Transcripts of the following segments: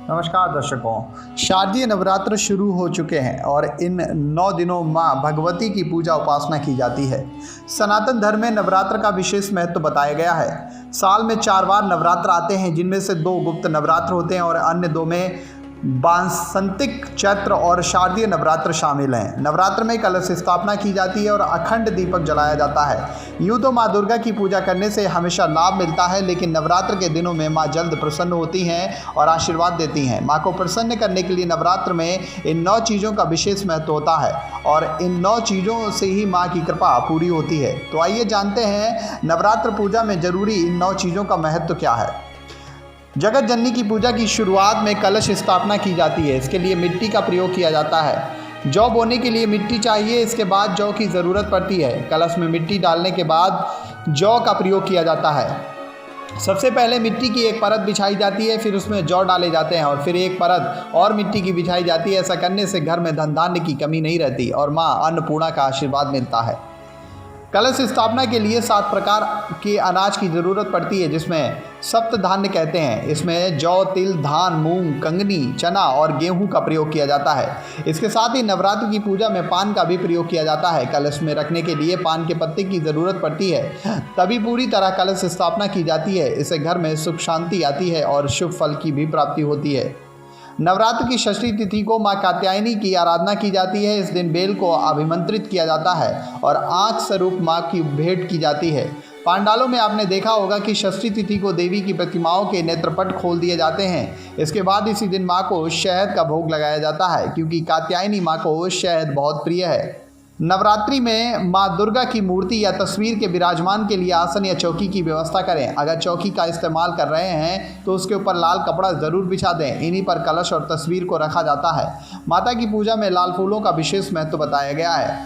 नमस्कार दर्शकों, शारदीय नवरात्र शुरू हो चुके हैं और इन 9 दिनों मां भगवती की पूजा उपासना की जाती है। सनातन धर्म में नवरात्र का विशेष महत्व बताया गया है। साल में 4 बार नवरात्र आते हैं, जिनमें से 2 गुप्त नवरात्र होते हैं और अन्य 2 में वासंतिक चैत्र और शारदीय नवरात्र शामिल हैं। नवरात्र में कलश स्थापना की जाती है और अखंड दीपक जलाया जाता है। यूँ तो माँ दुर्गा की पूजा करने से हमेशा लाभ मिलता है, लेकिन नवरात्र के दिनों में माँ जल्द प्रसन्न होती हैं और आशीर्वाद देती हैं। माँ को प्रसन्न करने के लिए नवरात्र में इन 9 चीज़ों का विशेष महत्व होता है और इन 9 चीज़ों से ही माँ की कृपा पूरी होती है। तो आइए जानते हैं नवरात्र पूजा में जरूरी इन 9 चीज़ों का महत्व क्या है। जगत जननी की पूजा की शुरुआत में कलश स्थापना की जाती है। इसके लिए मिट्टी का प्रयोग किया जाता है। जौ बोने के लिए मिट्टी चाहिए, इसके बाद जौ की ज़रूरत पड़ती है। कलश में मिट्टी डालने के बाद जौ का प्रयोग किया जाता है। सबसे पहले मिट्टी की एक परत बिछाई जाती है, फिर उसमें जौ डाले जाते हैं और फिर एक परत और मिट्टी की बिछाई जाती है। ऐसा करने से घर में धन धान्य की कमी नहीं रहती और माँ अन्नपूर्णा का आशीर्वाद मिलता है। कलश स्थापना के लिए 7 प्रकार के अनाज की ज़रूरत पड़ती है, जिसमें सप्त धान्य कहते हैं। इसमें जौ, तिल, धान, मूंग, कंगनी, चना और गेहूं का प्रयोग किया जाता है। इसके साथ ही नवरात्र की पूजा में पान का भी प्रयोग किया जाता है। कलश में रखने के लिए पान के पत्ते की ज़रूरत पड़ती है, तभी पूरी तरह कलश स्थापना की जाती है। इससे घर में सुख शांति आती है और शुभ फल की भी प्राप्ति होती है। नवरात्र की षष्ठी तिथि को माँ कात्यायनी की आराधना की जाती है। इस दिन बेल को अभिमंत्रित किया जाता है और आँख स्वरूप माँ की भेंट की जाती है। पांडालों में आपने देखा होगा कि षष्ठी तिथि को देवी की प्रतिमाओं के नेत्रपट खोल दिए जाते हैं। इसके बाद इसी दिन माँ को शहद का भोग लगाया जाता है, क्योंकि कात्यायनी माँ को शहद बहुत प्रिय है। नवरात्रि में माँ दुर्गा की मूर्ति या तस्वीर के विराजमान के लिए आसन या चौकी की व्यवस्था करें। अगर चौकी का इस्तेमाल कर रहे हैं तो उसके ऊपर लाल कपड़ा ज़रूर बिछा दें। इन्हीं पर कलश और तस्वीर को रखा जाता है। माता की पूजा में लाल फूलों का विशेष महत्व बताया गया है।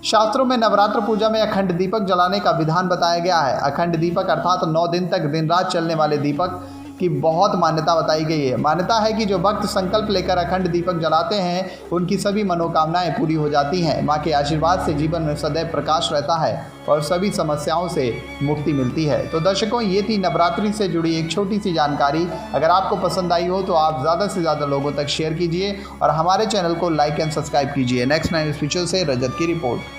शास्त्रों में नवरात्र पूजा में अखंड दीपक जलाने का विधान बताया गया है। अखंड दीपक अर्थात 9 दिन तक दिन रात चलने वाले दीपक की बहुत मान्यता बताई गई है। मान्यता है कि जो भक्त संकल्प लेकर अखंड दीपक जलाते हैं, उनकी सभी मनोकामनाएं पूरी हो जाती हैं। माँ के आशीर्वाद से जीवन में सदैव प्रकाश रहता है और सभी समस्याओं से मुक्ति मिलती है। तो दर्शकों, ये थी नवरात्रि से जुड़ी एक छोटी सी जानकारी। अगर आपको पसंद आई हो तो आप ज़्यादा से ज़्यादा लोगों तक शेयर कीजिए और हमारे चैनल को लाइक एंड सब्सक्राइब कीजिए। नेक्स्ट 9 स्पेशल से रजत की रिपोर्ट।